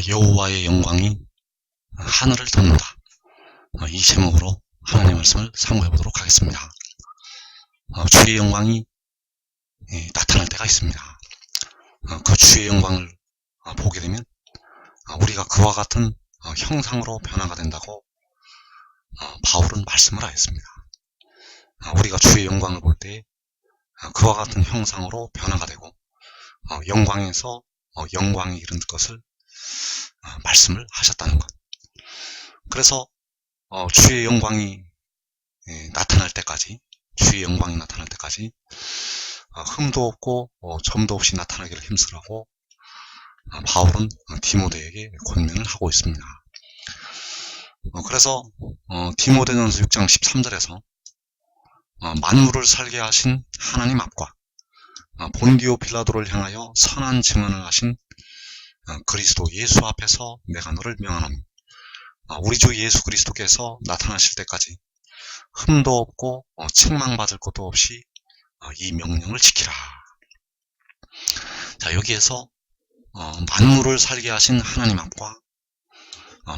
여호와의 영광이 하늘을 덮는다. 이 제목으로 하나님의 말씀을 상고해 보도록 하겠습니다. 주의 영광이 나타날 때가 있습니다. 그 주의 영광을 보게 되면 우리가 그와 같은 형상으로 변화가 된다고 바울은 말씀을 하였습니다. 우리가 주의 영광을 볼 때 그와 같은 형상으로 변화가 되고 영광에서 영광에 이른 것을 말씀을 하셨다는 것. 그래서 주의 영광이 나타날 때까지, 주의 영광이 나타날 때까지 흠도 없고 점도 없이 나타나기를 힘쓰라고 바울은 디모데에게 권면을 하고 있습니다. 그래서 디모데전서 6장 13절에서 만물을 살게 하신 하나님 앞과 본디오 빌라도를 향하여 선한 증언을 하신 그리스도 예수 앞에서 내가 너를 명하노니, 우리 주 예수 그리스도께서 나타나실 때까지 흠도 없고 책망받을 것도 없이 이 명령을 지키라. 자, 여기에서 만물을 살게 하신 하나님 앞과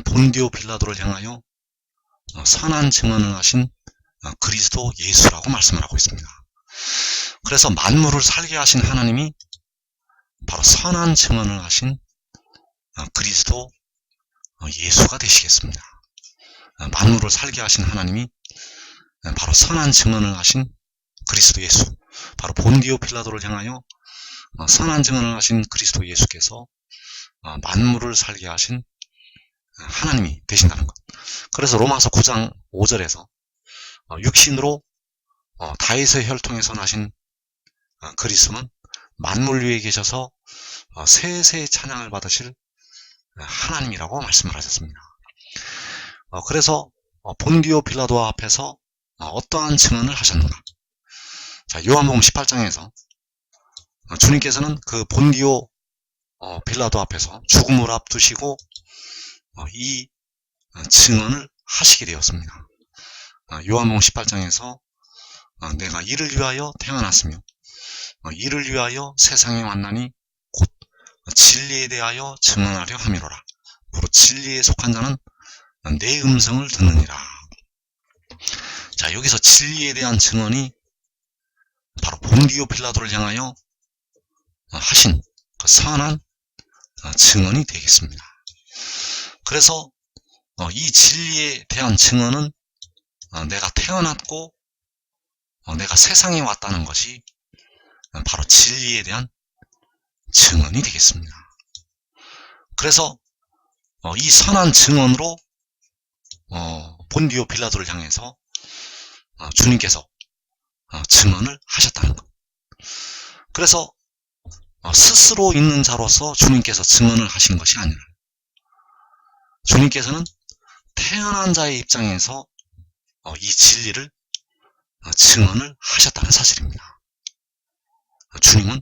본디오 빌라도를 향하여 선한 증언을 하신 그리스도 예수라고 말씀을 하고 있습니다. 그래서 만물을 살게 하신 하나님이 바로 선한 증언을 하신 그리스도 예수가 되시겠습니다. 만물을 살게 하신 하나님이 바로 선한 증언을 하신 그리스도 예수, 바로 본디오 빌라도를 향하여 선한 증언을 하신 그리스도 예수께서 만물을 살게 하신 하나님이 되신다는 것. 그래서 로마서 9장 5절에서 육신으로 다윗의 혈통에서 나신 그리스도는 만물 위에 계셔서 세세의 찬양을 받으실 하나님이라고 말씀을 하셨습니다. 그래서 본디오 빌라도 앞에서 어떠한 증언을 하셨는가? 자, 요한복음 18장에서 주님께서는 그 본디오 빌라도 앞에서 죽음을 앞두시고 이 증언을 하시게 되었습니다. 요한복음 18장에서 내가 이를 위하여 태어났으며 이를 위하여 세상에 왔나니 곧 진리에 대하여 증언하려 함이로라. 바로 진리에 속한 자는 내 음성을 듣느니라. 자, 여기서 진리에 대한 증언이 바로 본디오 빌라도를 향하여 하신 그 선한 증언이 되겠습니다. 그래서 이 진리에 대한 증언은 내가 태어났고 내가 세상에 왔다는 것이 바로 진리에 대한 증언이 되겠습니다. 그래서 이 선한 증언으로 본디오 빌라도를 향해서 주님께서 증언을 하셨다는 것. 그래서 스스로 있는 자로서 주님께서 증언을 하신 것이 아니라 주님께서는 태어난 자의 입장에서 이 진리를 증언을 하셨다는 사실입니다. 주님은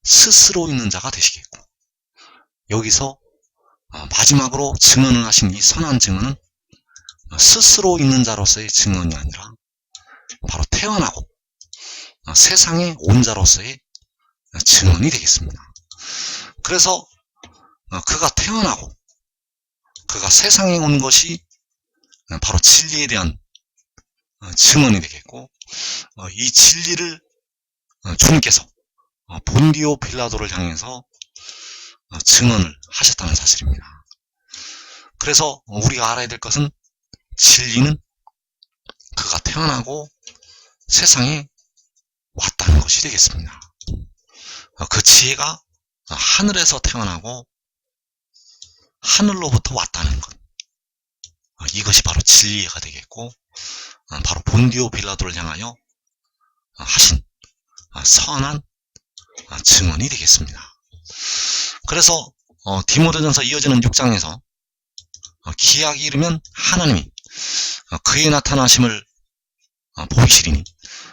스스로 있는 자가 되시겠고, 여기서 마지막으로 증언을 하신 이 선한 증언은 스스로 있는 자로서의 증언이 아니라 바로 태어나고 세상에 온 자로서의 증언이 되겠습니다. 그래서 그가 태어나고 그가 세상에 온 것이 바로 진리에 대한 증언이 되겠고, 이 진리를 주님께서 본디오 빌라도를 향해서 증언을 하셨다는 사실입니다. 그래서 우리가 알아야 될 것은 진리는 그가 태어나고 세상에 왔다는 것이 되겠습니다. 그 지혜가 하늘에서 태어나고 하늘로부터 왔다는 것, 이것이 바로 진리가 되겠고, 바로 본디오 빌라도를 향하여 하신 선한 증언이 되겠습니다. 그래서 디모데전서 이어지는 6장에서 기약이 이르면 하나님이 그의 나타나심을 보이시리니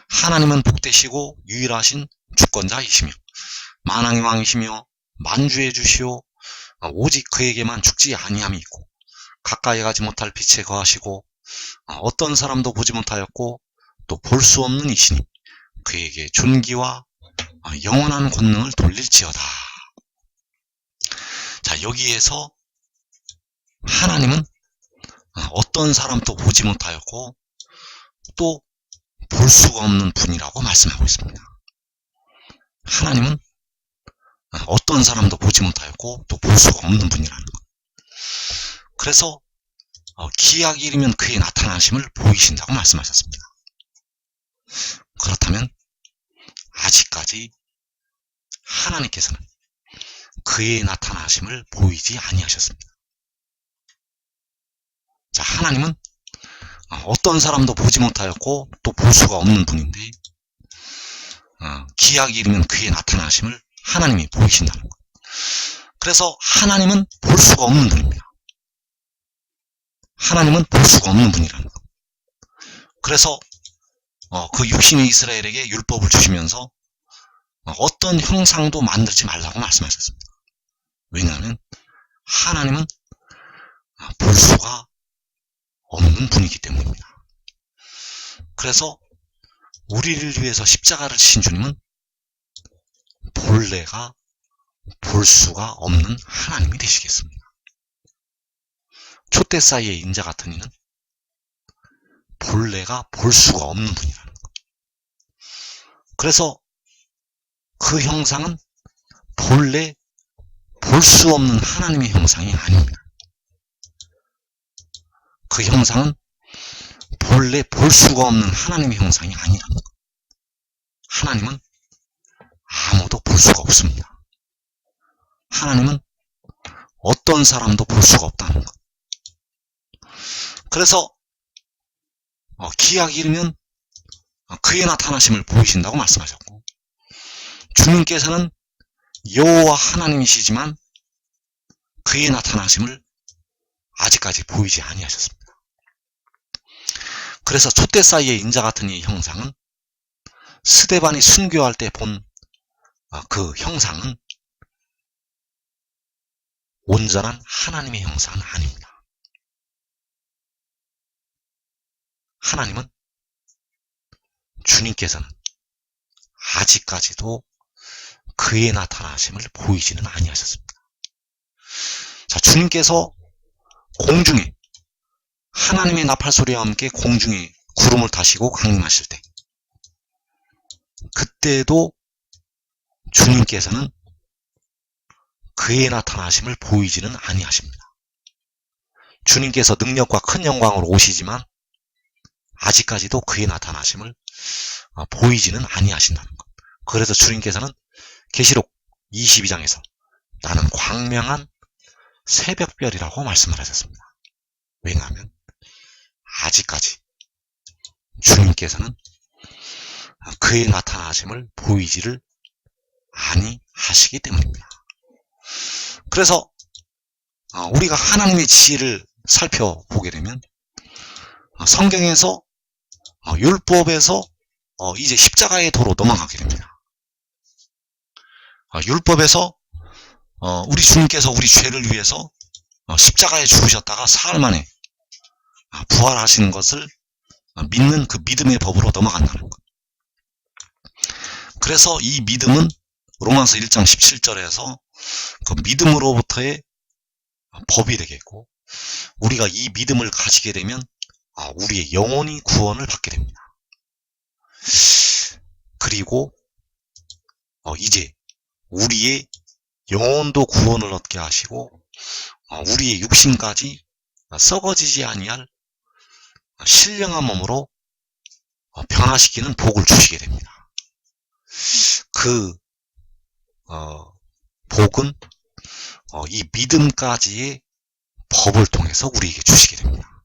하나님은 복되시고 유일하신 주권자이시며 만왕의 왕이시며 만주의 주시오 오직 그에게만 죽지 아니함이 있고 가까이 가지 못할 빛에 거하시고 어떤 사람도 보지 못하였고 또 볼 수 없는 이시니 그에게 존귀와 영원한 권능을 돌릴지어다. 자, 여기에서 하나님은 어떤 사람도 보지 못하였고 또 볼 수가 없는 분이라고 말씀하고 있습니다. 하나님은 어떤 사람도 보지 못하였고 또 볼 수가 없는 분이라는 것. 그래서 기약이 이르면 그의 나타나심을 보이신다고 말씀하셨습니다. 그렇다면 아직까지 하나님께서는 그의 나타나심을 보이지 아니하셨습니다. 자, 하나님은 어떤 사람도 보지 못하였고 또 볼 수가 없는 분인데 기약이 이르면 그의 나타나심을 하나님이 보이신다는 것. 그래서 하나님은 볼 수가 없는 분입니다. 하나님은 볼 수가 없는 분이라는 것. 그래서 그 육신의 이스라엘에게 율법을 주시면서 어떤 형상도 만들지 말라고 말씀하셨습니다. 왜냐하면 하나님은 볼 수가 없는 분이기 때문입니다. 그래서 우리를 위해서 십자가를 지신 주님은 본래가 볼 수가 없는 하나님이 되시겠습니다. 촛대 사이의 인자 같은 이는 본래가 볼 수가 없는 분이라는 것. 그래서 그 형상은 본래 볼 수 없는 하나님의 형상이 아닙니다. 그 형상은 본래 볼 수가 없는 하나님의 형상이 아니라는 것. 하나님은 아무도 볼 수가 없습니다. 하나님은 어떤 사람도 볼 수가 없다는 것. 그래서 기약이 이르면 그의 나타나심을 보이신다고 말씀하셨고, 주님께서는 여호와 하나님이시지만 그의 나타나심을 아직까지 보이지 아니하셨습니다. 그래서 촛대 사이의 인자 같은 이 형상은 스데반이 순교할 때 본 그 형상은 온전한 하나님의 형상은 아닙니다. 하나님은 주님께서는 아직까지도 그의 나타나심을 보이지는 아니하셨습니다. 자, 주님께서 공중에 하나님의 나팔소리와 함께 공중에 구름을 타시고 강림하실 때, 그때도 주님께서는 그의 나타나심을 보이지는 아니하십니다. 주님께서 능력과 큰 영광으로 오시지만 아직까지도 그의 나타나심을 보이지는 아니하신다는 것. 그래서 주님께서는 계시록 22장에서 나는 광명한 새벽별이라고 말씀을 하셨습니다. 왜냐하면 아직까지 주님께서는 그의 나타나심을 보이지를 아니하시기 때문입니다. 그래서 우리가 하나님의 지혜를 살펴보게 되면 성경에서 율법에서 이제 십자가의 도로 넘어가게 됩니다. 율법에서 우리 주님께서 우리 죄를 위해서 십자가에 죽으셨다가 사흘 만에 부활하시는 것을 믿는 그 믿음의 법으로 넘어간다는 것. 그래서 이 믿음은 로마서 1장 17절에서 그 믿음으로부터의 법이 되겠고, 우리가 이 믿음을 가지게 되면 우리의 영혼이 구원을 받게 됩니다. 그리고 이제 우리의 영혼도 구원을 얻게 하시고 우리의 육신까지 썩어지지 아니할 신령한 몸으로 변화시키는 복을 주시게 됩니다. 그 복은 이 믿음까지의 법을 통해서 우리에게 주시게 됩니다.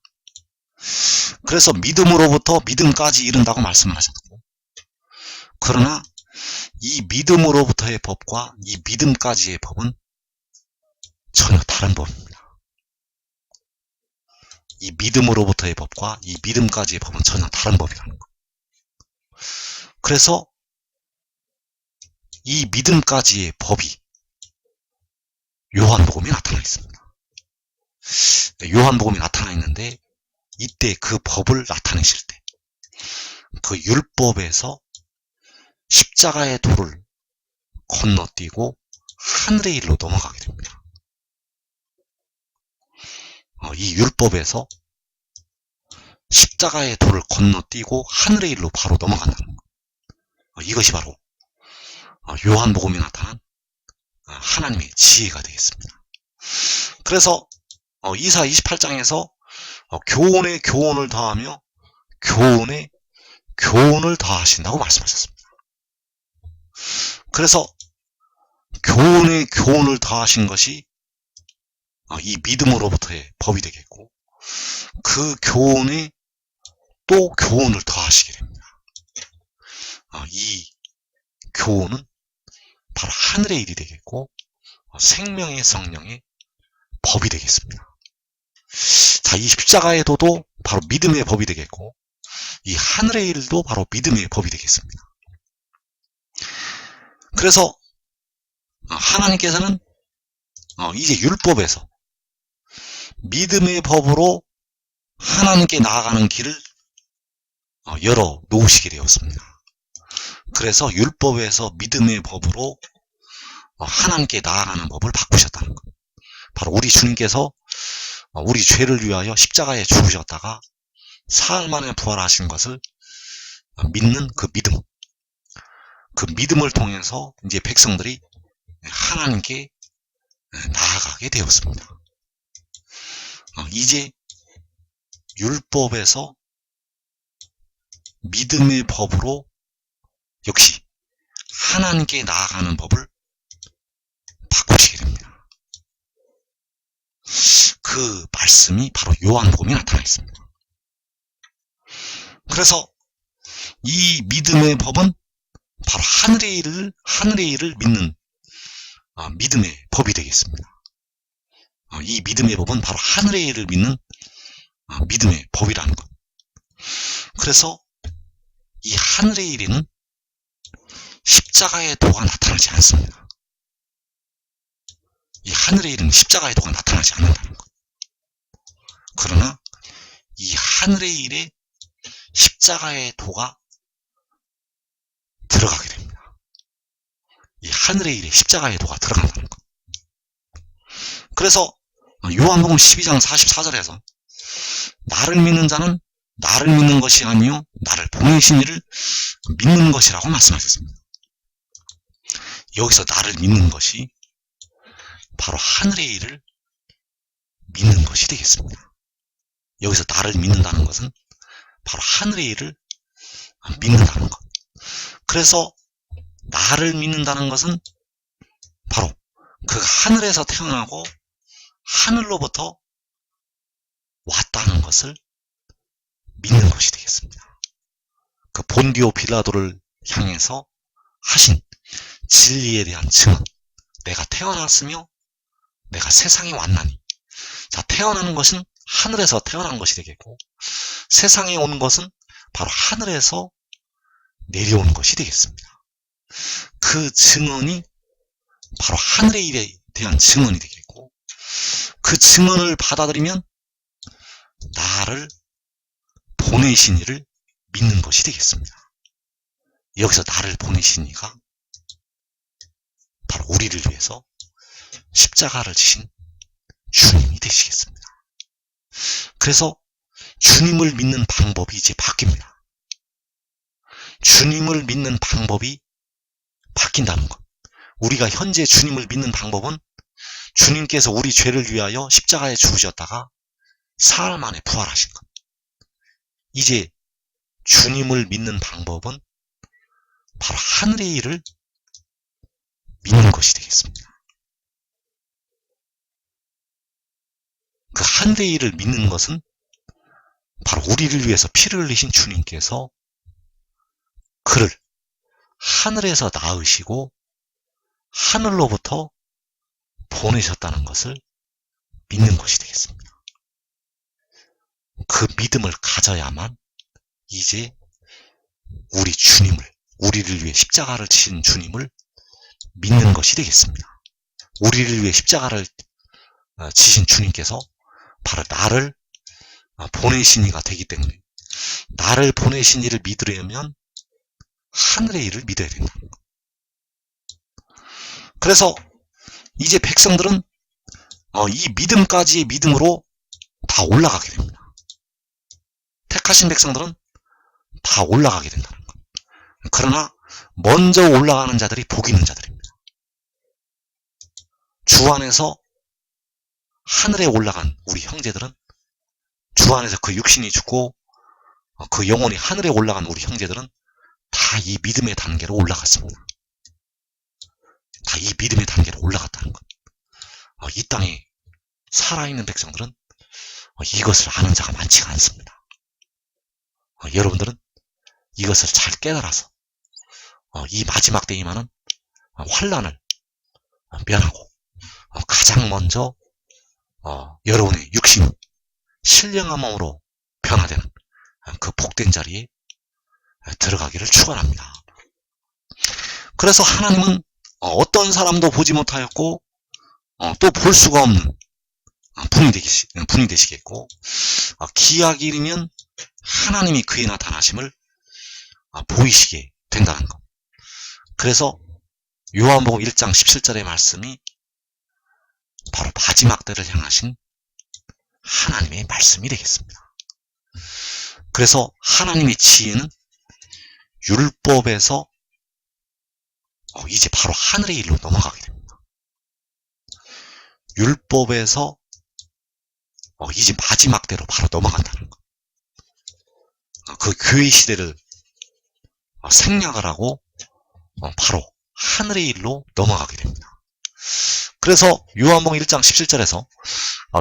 그래서 믿음으로부터 믿음까지 이른다고 말씀을 하셨고, 그러나 이 믿음으로부터의 법과 이 믿음까지의 법은 전혀 다른 법입니다. 이 믿음으로부터의 법과 이 믿음까지의 법은 전혀 다른 법이라는 것. 그래서 이 믿음까지의 법이 요한복음에 나타나 있습니다. 요한복음이 나타나 있는데, 이때 그 법을 나타내실 때 그 율법에서 십자가의 도를 건너뛰고 하늘의 일로 넘어가게 됩니다. 이 율법에서 십자가의 도를 건너뛰고 하늘의 일로 바로 넘어간다는 것. 이것이 바로 요한복음에 나타난 하나님의 지혜가 되겠습니다. 그래서 이사 28장에서 교훈에 교훈을 더하며 교훈에 교훈을 더하신다고 말씀하셨습니다. 그래서 교훈에 교훈을 더하신 것이 이 믿음으로부터의 법이 되겠고, 그 교훈에 또 교훈을 더하시게 됩니다. 이 교훈은 바로 하늘의 일이 되겠고 생명의 성령의 법이 되겠습니다. 자, 이 십자가의 도도 바로 믿음의 법이 되겠고 이 하늘의 일도 바로 믿음의 법이 되겠습니다. 그래서 하나님께서는 이제 율법에서 믿음의 법으로 하나님께 나아가는 길을 열어 놓으시게 되었습니다. 그래서 율법에서 믿음의 법으로 하나님께 나아가는 법을 바꾸셨다는 것. 바로 우리 주님께서 우리 죄를 위하여 십자가에 죽으셨다가 사흘 만에 부활하신 것을 믿는 그 믿음. 그 믿음을 통해서 이제 백성들이 하나님께 나아가게 되었습니다. 이제 율법에서 믿음의 법으로 역시 하나님께 나아가는 법을 바꾸시게 됩니다. 그 말씀이 바로 요한복음에 나타나 있습니다. 그래서 이 믿음의 법은 바로 하늘의 일을 믿는 믿음의 법이 되겠습니다. 이 믿음의 법은 바로 하늘의 일을 믿는 믿음의 법이라는 것. 그래서 이 하늘의 일에는 십자가의 도가 나타나지 않습니다. 이 하늘의 일에는 십자가의 도가 나타나지 않는다는 것. 그러나 이 하늘의 일에 십자가의 도가 들어가게 됩니다. 이 하늘의 일에 십자가의 도가 들어간다는 것. 그래서 요한복음 12장 44절에서 나를 믿는 자는 나를 믿는 것이 아니요 나를 보내신 이를 믿는 것이라고 말씀하셨습니다. 여기서 나를 믿는 것이 바로 하늘의 일을 믿는 것이 되겠습니다. 여기서 나를 믿는다는 것은 바로 하늘의 일을 믿는다는 것. 그래서 나를 믿는다는 것은 바로 그 하늘에서 태어나고 하늘로부터 왔다는 것을 믿는 것이 되겠습니다. 그 본디오 빌라도를 향해서 하신 진리에 대한 증언. 내가 태어났으며 내가 세상에 왔나니. 자, 태어나는 것은 하늘에서 태어난 것이 되겠고 세상에 온 것은 바로 하늘에서 내려온 것이 되겠습니다. 그 증언이 바로 하늘의 일에 대한 증언이 되겠고 그 증언을 받아들이면 나를 보내신 이를 믿는 것이 되겠습니다. 여기서 나를 보내신 이가 바로 우리를 위해서 십자가를 지신 주님이 되시겠습니다. 그래서 주님을 믿는 방법이 이제 바뀝니다. 주님을 믿는 방법이 바뀐다는 것. 우리가 현재 주님을 믿는 방법은 주님께서 우리 죄를 위하여 십자가에 죽으셨다가 사흘 만에 부활하신 것. 이제 주님을 믿는 방법은 바로 하늘의 일을 믿는 것이 되겠습니다. 그 하늘의 일을 믿는 것은 바로 우리를 위해서 피를 흘리신 주님께서 그를 하늘에서 낳으시고 하늘로부터 보내셨다는 것을 믿는 것이 되겠습니다. 그 믿음을 가져야만 이제 우리 주님을, 우리를 위해 십자가를 지신 주님을 믿는 것이 되겠습니다. 우리를 위해 십자가를 지신 주님께서 바로 나를 보내신 이가 되기 때문에 나를 보내신 이를 믿으려면 하늘의 일을 믿어야 된다는 것. 그래서 이제 백성들은 이 믿음까지의 믿음으로 다 올라가게 됩니다. 택하신 백성들은 다 올라가게 된다는 것. 그러나 먼저 올라가는 자들이 복 있는 자들입니다. 주 안에서 하늘에 올라간 우리 형제들은, 주 안에서 그 육신이 죽고 그 영혼이 하늘에 올라간 우리 형제들은 다 이 믿음의 단계로 올라갔습니다. 다 이 믿음의 단계로 올라갔다는 것. 이 땅에 살아있는 백성들은 이것을 아는 자가 많지가 않습니다. 여러분들은 이것을 잘 깨달아서 이 마지막 때 임하는 환난을 면하고 가장 먼저 여러분의 육신이 신령한 몸으로 변화되는 그 복된 자리에 들어가기를 축원합니다. 그래서 하나님은 어떤 사람도 보지 못하였고 또 볼 수가 없는 분이 되시겠고, 기약이 이르면 하나님이 그의 나타나심을 보이시게 된다는 것. 그래서 요한복음 1장 17절의 말씀이 바로 마지막 때를 향하신 하나님의 말씀이 되겠습니다. 그래서 하나님의 지혜는 율법에서 이제 바로 하늘의 일로 넘어가게 됩니다. 율법에서 이제 마지막 때로 바로 넘어간다는 것. 그 교회 시대를 생략을 하고 바로 하늘의 일로 넘어가게 됩니다. 그래서 요한복음 1장 17절에서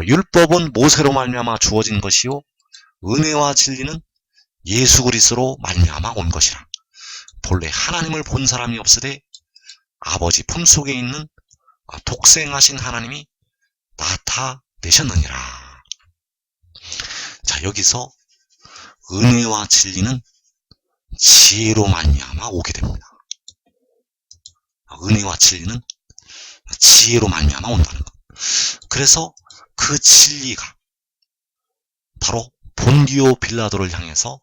율법은 모세로 말미암아 주어진 것이요 은혜와 진리는 예수 그리스도로 말미암아 온 것이라. 본래 하나님을 본 사람이 없으되 아버지 품속에 있는 독생하신 하나님이 나타내셨느니라. 자, 여기서 은혜와 진리는 지혜로 말미암아 오게 됩니다. 은혜와 진리는 지혜로 말미암아 온다는 것. 그래서 그 진리가 바로 본디오 빌라도를 향해서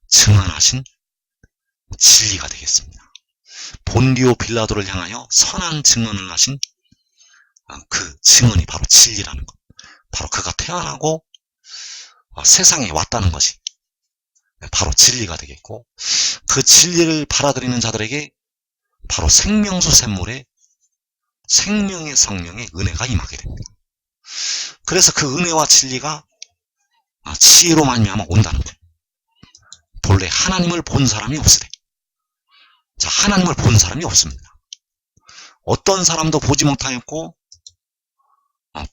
증언하신 진리가 되겠습니다. 본디오 빌라도를 향하여 선한 증언을 하신 그 증언이 바로 진리라는 것. 바로 그가 태어나고 세상에 왔다는 것이 바로 진리가 되겠고, 그 진리를 받아들이는 자들에게 바로 생명수 샘물에 생명의 성령의 은혜가 임하게 됩니다. 그래서 그 은혜와 진리가 지혜로 말미암아 온다는 것. 본래 하나님을 본 사람이 없으되, 자, 하나님을 본 사람이 없습니다. 어떤 사람도 보지 못하였고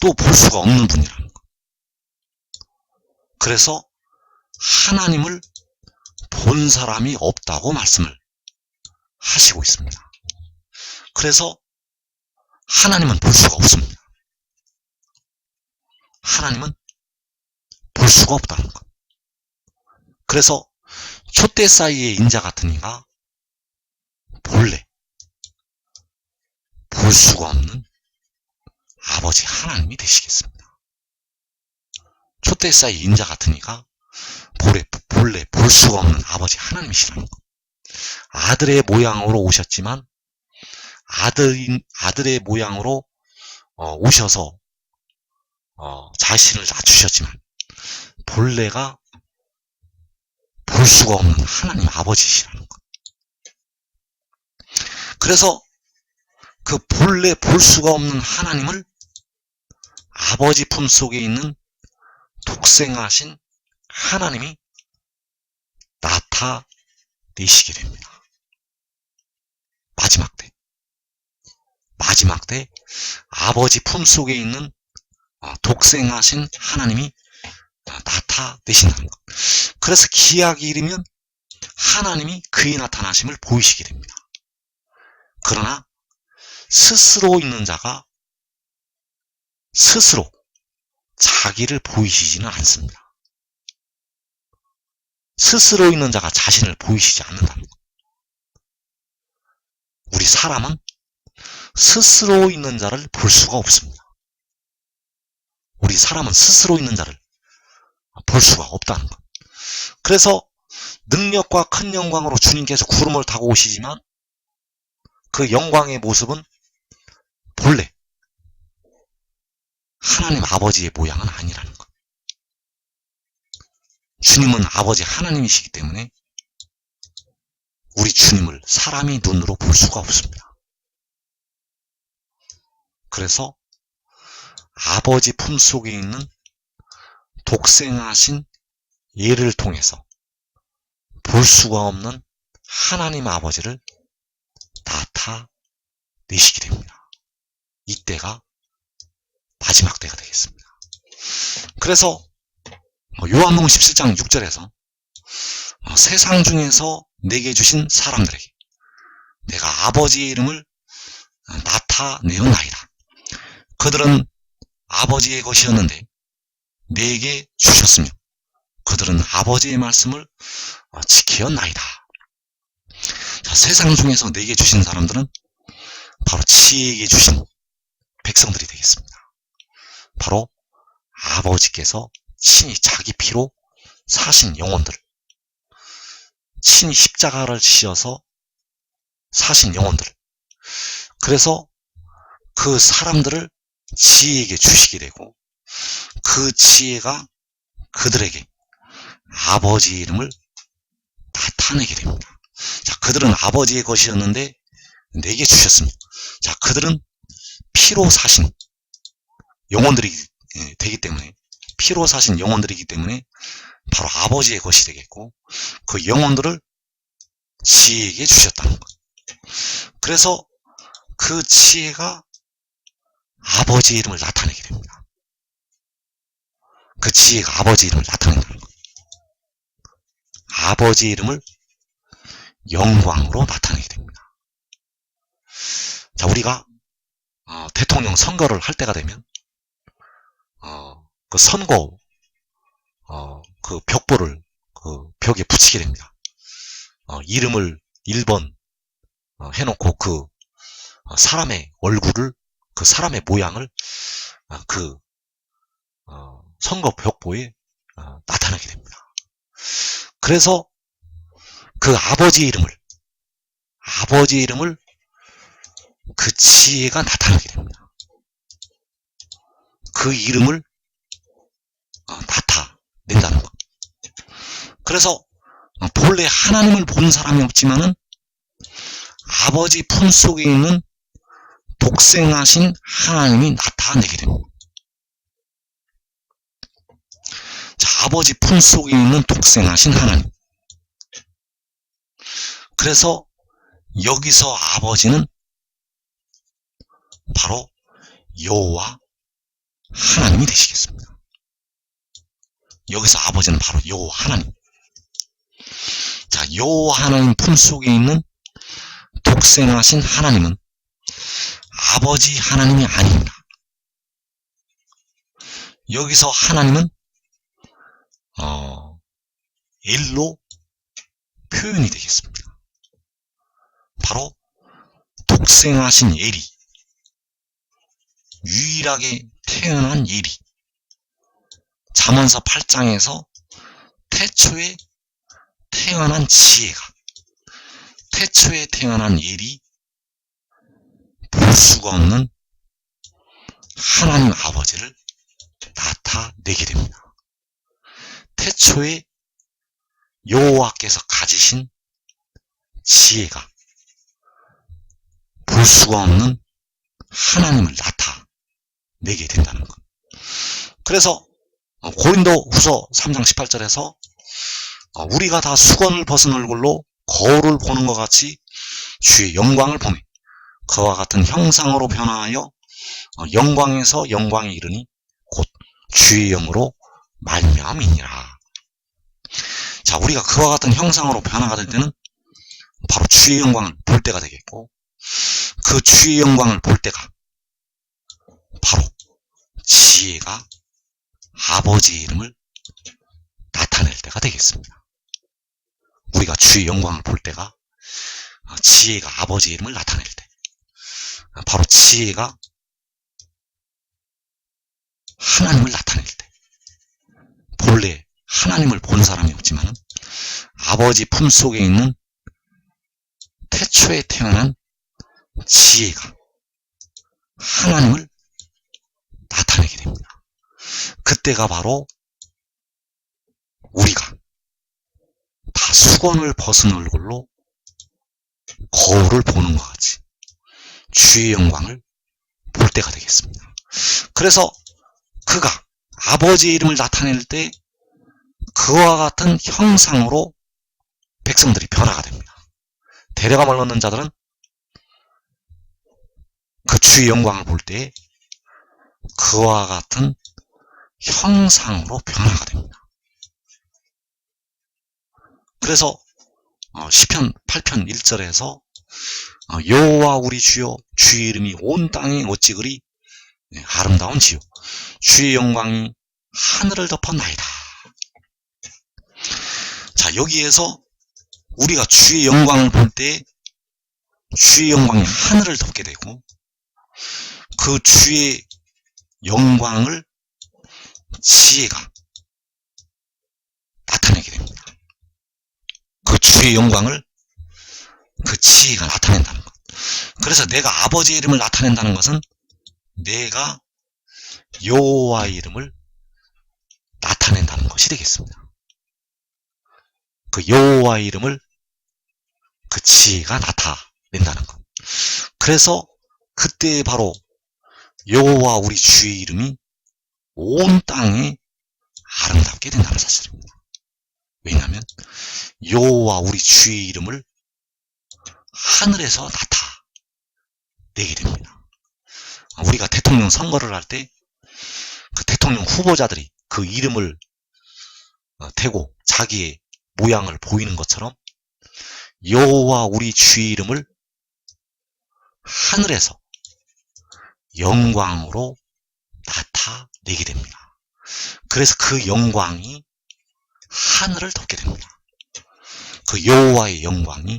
또 볼 수가 없는 분이라는 것. 그래서 하나님을 본 사람이 없다고 말씀을 하시고 있습니다. 그래서 하나님은 볼 수가 없습니다. 하나님은 볼 수가 없다는 것. 그래서 촛대 사이의 인자 같은 이가 본래 볼 수가 없는 아버지 하나님이 되시겠습니다. 촛대 사이 인자 같은 이가 본래 볼 수가 없는 아버지 하나님이시라는 것. 아들의 모양으로 오셨지만 아들의 모양으로 오셔서 자신을 낮추셨지만 본래가 볼 수가 없는 하나님 아버지시라는 것. 그래서 그 본래 볼 수가 없는 하나님을 아버지 품속에 있는 독생하신 하나님이 나타내시게 됩니다. 마지막 때 아버지 품속에 있는 독생하신 하나님이 나타내신다는 것. 그래서 기약이 이르면 하나님이 그의 나타나심을 보이시게 됩니다. 그러나 스스로 있는 자가 스스로 자기를 보이시지는 않습니다. 스스로 있는 자가 자신을 보이시지 않는다는 것. 우리 사람은 스스로 있는 자를 볼 수가 없습니다. 우리 사람은 스스로 있는 자를 볼 수가 없다는 것. 그래서 능력과 큰 영광으로 주님께서 구름을 타고 오시지만 그 영광의 모습은 본래 하나님 아버지의 모양은 아니라는 것. 주님은 아버지 하나님이시기 때문에 우리 주님을 사람이 눈으로 볼 수가 없습니다. 그래서 아버지 품속에 있는 독생하신 예를 통해서 볼 수가 없는 하나님 아버지를 나타내시게 됩니다. 이때가 마지막 때가 되겠습니다. 그래서 요한복음 17장 6절에서 세상 중에서 내게 주신 사람들에게 내가 아버지의 이름을 나타내었나이다. 그들은 아버지의 것이었는데 내게 주셨으며 그들은 아버지의 말씀을 지키었나이다. 자, 세상 중에서 내게 주신 사람들은 바로 지혜에게 주신 백성들이 되겠습니다. 바로 아버지께서 친히 자기 피로 사신 영혼들, 친히 십자가를 지셔서 사신 영혼들. 그래서 그 사람들을 지혜에게 주시게 되고 그 지혜가 그들에게 아버지의 이름을 나타내게 됩니다. 자, 그들은 아버지의 것이었는데 내게 주셨습니다. 자, 그들은 피로 사신 영혼들이 되기 때문에 피로 사신 영혼들이기 때문에 바로 아버지의 것이 되겠고 그 영혼들을 지혜에게 주셨다는 것. 그래서 그 지혜가 아버지의 이름을 나타내게 됩니다. 그 지혜가 아버지의 이름을 나타낸다는 것. 아버지의 이름을 영광으로 나타내게 됩니다. 자, 우리가 대통령 선거를 할 때가 되면 그 선거 그 벽보를 그 벽에 붙이게 됩니다. 이름을 1번 해놓고 그 사람의 얼굴을 그 사람의 모양을 그 선거 벽보에 나타나게 됩니다. 그래서 그 아버지의 이름을 그 지혜가 나타나게 됩니다. 그 이름을 나타낸다는 것. 그래서 본래 하나님을 본 사람이 없지만은 아버지 품속에 있는 독생하신 하나님이 나타내게 됩니다. 자, 아버지 품속에 있는 독생하신 하나님. 그래서 여기서 아버지는 바로 여호와 하나님이 되시겠습니다. 여기서 아버지는 바로 여호와 하나님. 자, 여호와 하나님 품속에 있는 독생하신 하나님은 아버지 하나님이 아닙니다. 여기서 하나님은 엘로 표현이 되겠습니다. 바로 독생하신 엘이, 유일하게 태어난 엘이, 잠언서 8장에서 태초에 태어난 지혜가, 태초에 태어난 엘이 볼 수가 없는 하나님 아버지를 나타내게 됩니다. 태초에 여호와께서 가지신 지혜가 볼 수가 없는 하나님을 나타내게 된다는 것. 그래서 고린도 후서 3장 18절에서 우리가 다 수건을 벗은 얼굴로 거울을 보는 것 같이 주의 영광을 보매 그와 같은 형상으로 변화하여 영광에서 영광에 이르니 곧 주의 영으로 말미암이니라. 자, 우리가 그와 같은 형상으로 변화가 될 때는 바로 주의 영광을 볼 때가 되겠고 그 주의 영광을 볼 때가 바로 지혜가 아버지의 이름을 나타낼 때가 되겠습니다. 우리가 주의 영광을 볼 때가 지혜가 아버지의 이름을 나타낼 때, 바로 지혜가 하나님을 나타낼 때, 본래 하나님을 본 사람이 없지만 아버지 품속에 있는 태초에 태어난 지혜가 하나님을 나타내게 됩니다. 그때가 바로 우리가 수건을 벗은 얼굴로 거울을 보는 것 같이 주의 영광을 볼 때가 되겠습니다. 그래서 그가 아버지의 이름을 나타낼 때 그와 같은 형상으로 백성들이 변화가 됩니다. 데려감을 얻는 자들은 그 주의 영광을 볼 때 그와 같은 형상으로 변화가 됩니다. 그래서 시편 8편 1절에서 여호와 우리 주여 주의 이름이 온 땅에 어찌 그리 아름다운지요 주의 영광이 하늘을 덮었나이다. 자, 여기에서 우리가 주의 영광을 볼 때 주의 영광이 하늘을 덮게 되고 그 주의 영광을 지혜가 나타내게 됩니다. 그 주의 영광을 그 지혜가 나타낸다는 것. 그래서 내가 아버지의 이름을 나타낸다는 것은 내가 여호와의 이름을 나타낸다는 것이 되겠습니다. 그 여호와의 이름을 그 지혜가 나타낸다는 것. 그래서 그때 바로 여호와 우리 주의 이름이 온 땅에 아름답게 된다는 사실입니다. 왜냐하면 여호와 우리 주의 이름을 하늘에서 나타내게 됩니다. 우리가 대통령 선거를 할 때 그 대통령 후보자들이 그 이름을 대고 자기의 모양을 보이는 것처럼 여호와 우리 주의 이름을 하늘에서 영광으로 나타내게 됩니다. 그래서 그 영광이 하늘을 덮게 됩니다. 그 여호와의 영광이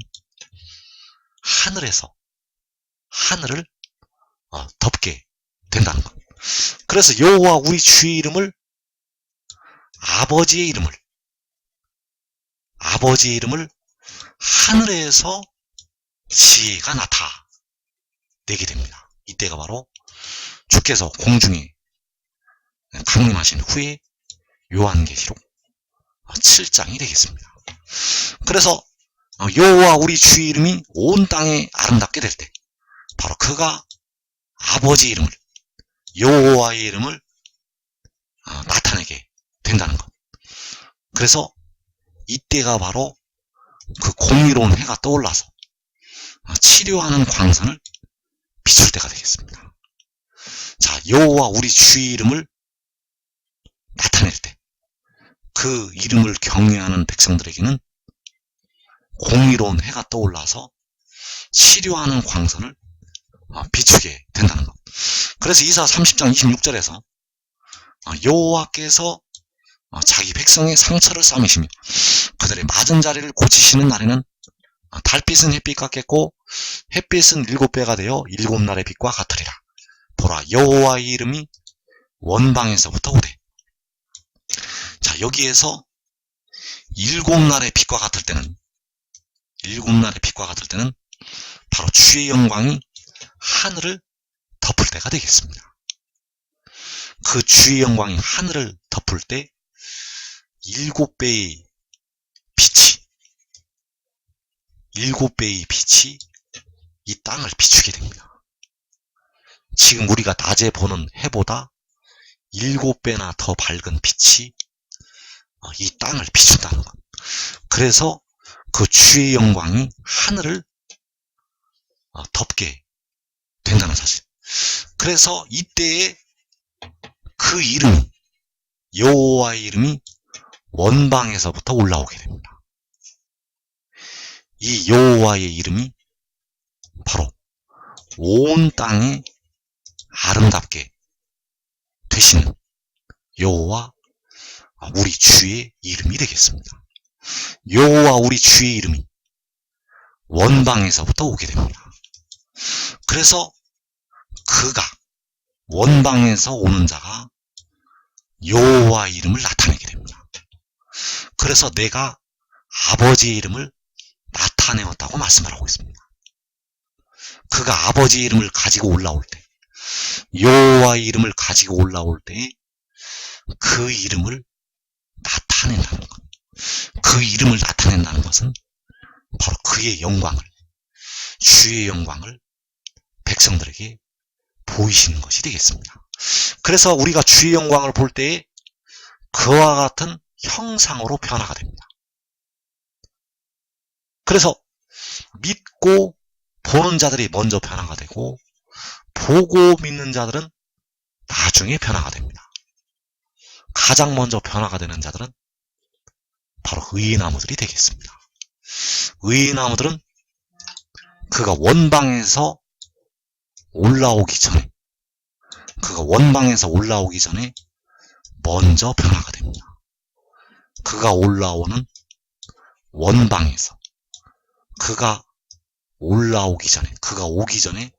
하늘에서 하늘을 덮게 된다는 것. 그래서 여호와 우리 주의 이름을 아버지의 이름을 하늘에서 지혜가 나타내게 됩니다. 이때가 바로 주께서 공중에 강림하신 후에 요한계시록 7장이 되겠습니다. 그래서 여호와 우리 주의 이름이 온 땅에 아름답게 될 때 바로 그가 아버지 이름을 여호와의 이름을 나타내게 된다는 것. 그래서 이때가 바로 그 공의로운 해가 떠올라서 치료하는 광선을 비출 때가 되겠습니다. 자, 여호와 우리 주의 이름을 나타낼 때 그 이름을 경외하는 백성들에게는 공의로운 해가 떠올라서 치료하는 광선을 비추게 된다는 것. 그래서 이사 30장 26절에서 여호와께서 자기 백성의 상처를 싸매시며 그들의 맞은 자리를 고치시는 날에는 달빛은 햇빛 같겠고 햇빛은 7배가 되어 7날의 빛과 같으리라. 보라, 여호와의 이름이 원방에서부터 오되. 자, 여기에서 7날의 빛과 같을 때는 바로 주의 영광이 하늘을 덮을 때가 되겠습니다. 그 주의 영광이 하늘을 덮을 때 7배의 빛이 이 땅을 비추게 됩니다. 지금 우리가 낮에 보는 해보다 7배나 더 밝은 빛이 이 땅을 비춘다는 것. 그래서 그 주의 영광이 하늘을 덮게 된다는 사실. 그래서 이때에 그 이름이 여호와의 이름이 원방에서부터 올라오게 됩니다. 이 여호와의 이름이 바로 온 땅에 아름답게 되시는 여호와 우리 주의 이름이 되겠습니다. 여호와 우리 주의 이름이 원방에서부터 오게 됩니다. 그래서 그가 원방에서 오는 자가 여호와 이름을 나타내게 됩니다. 그래서 내가 아버지의 이름을 나타내었다고 말씀을 하고 있습니다. 그가 아버지의 이름을 가지고 올라올 때, 여호와의 이름을 가지고 올라올 때 그 이름을 나타낸다는 것. 그 이름을 나타낸다는 것은 바로 그의 영광을, 주의 영광을 백성들에게 보이시는 것이 되겠습니다. 그래서 우리가 주의 영광을 볼 때에 그와 같은 형상으로 변화가 됩니다. 그래서 믿고 보는 자들이 먼저 변화가 되고 보고 믿는 자들은 나중에 변화가 됩니다. 가장 먼저 변화가 되는 자들은 바로 의의 나무들이 되겠습니다. 의의 나무들은 그가 원방에서 올라오기 전에, 먼저 변화가 됩니다. 그가 올라오는 원방에서, 그가 올라오기 전에, 그가 오기 전에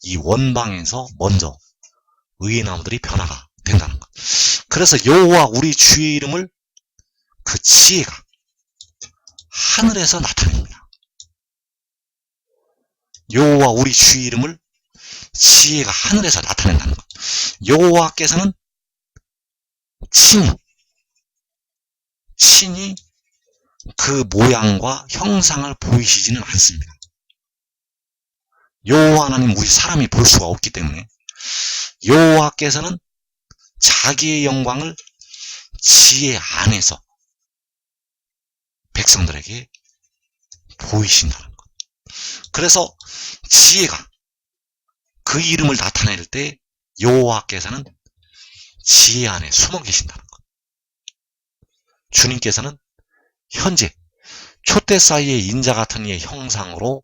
이 원방에서 먼저 의의 나무들이 변화가 된다는 것. 그래서 여호와 우리 주의 이름을 그 지혜가 하늘에서 나타냅니다. 여호와 우리 주의 이름을 지혜가 하늘에서 나타낸다는 것. 여호와께서는 친히 그 모양과 형상을 보이시지는 않습니다. 여호와 하나님 우리 사람이 볼 수가 없기 때문에 여호와께서는 자기의 영광을 지혜 안에서 백성들에게 보이신다는 것. 그래서 지혜가 그 이름을 나타낼 때 여호와께서는 지혜 안에 숨어 계신다는 것. 주님께서는 현재 촛대 사이의 인자 같은 이의 형상으로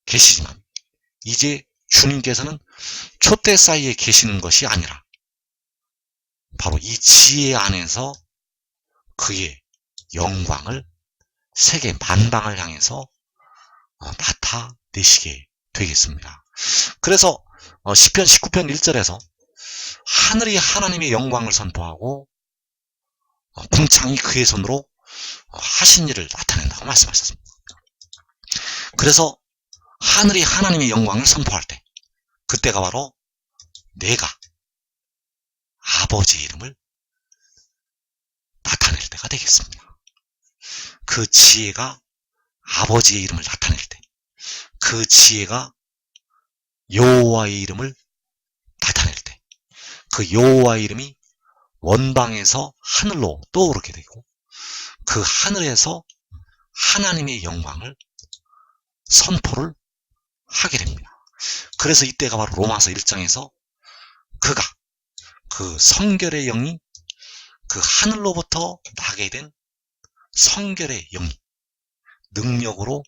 계시지만 이제 주님께서는 촛대 사이에 계시는 것이 아니라 바로 이 지혜 안에서 그의 영광을 세계 만방을 향해서 나타내시게 되겠습니다. 그래서 시편 19편 1절에서 하늘이 하나님의 영광을 선포하고 궁창이 그의 손으로 하신 일을 나타낸다고 말씀하셨습니다. 그래서 하늘이 하나님의 영광을 선포할 때 그때가 바로 내가 아버지의 이름을 나타낼 때가 되겠습니다. 그 지혜가 아버지의 이름을 나타낼 때, 그 지혜가 여호와의 이름을 나타낼 때, 그 여호와의 이름이 원방에서 하늘로 떠오르게 되고 그 하늘에서 하나님의 영광을 선포를 하게 됩니다. 그래서 이때가 바로 로마서 1장에서 그가 그 성결의 영이 그 하늘로부터 나게 된 성결의 영이 능력으로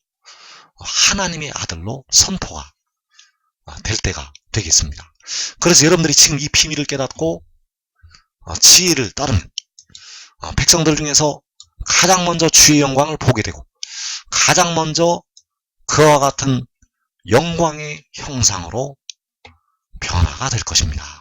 하나님의 아들로 선포가 될 때가 되겠습니다. 그래서 여러분들이 지금 이 비밀을 깨닫고 지혜를 따르면 백성들 중에서 가장 먼저 주의 영광을 보게 되고 가장 먼저 그와 같은 영광의 형상으로 변화가 될 것입니다.